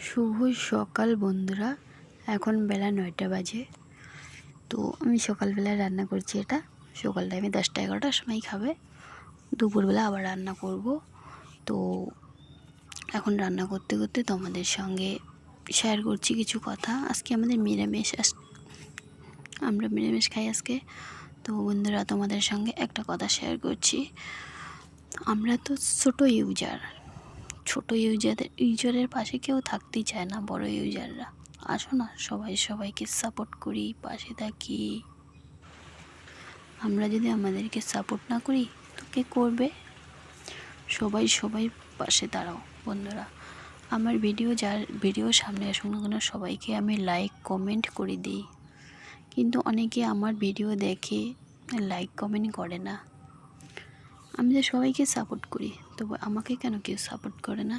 শুভ সকাল বন্ধুরা। এখন বেলা 9টা বাজে। তো আমি সকালবেলায় রান্না করছি। এটা সকাল টাইমে 10টা-11টার সময় খাবে। দুপুরবেলা আবার রান্না করব। তো এখন রান্না করতে করতে তোমাদের সঙ্গে শেয়ার করছি কিছু কথা। আজকে আমাদের নিরামিষ, আমরা নিরামিষ খাই আজকে। তো বন্ধুরা, তোমাদের সঙ্গে একটা কথা শেয়ার করছি। আমরা তো ছোট ইউজারের পাশে কেউ থাকতেই চায় না। বড় ইউজাররা আসো না, সবাইকে সাপোর্ট করি, পাশে থাকি। আমরা যদি আমাদেরকে সাপোর্ট না করি তো কে করবে? সবাই পাশে দাঁড়াও বন্ধুরা। আমার যার ভিডিও সামনে আসুক না কেন, সবাইকে আমি লাইক কমেন্ট করে দিই। কিন্তু অনেকে আমার ভিডিও দেখে লাইক কমেন্ট করে না। আমি তো সবাইকে সাপোর্ট করি, তবু আমাকে কেন কেউ সাপোর্ট করে না?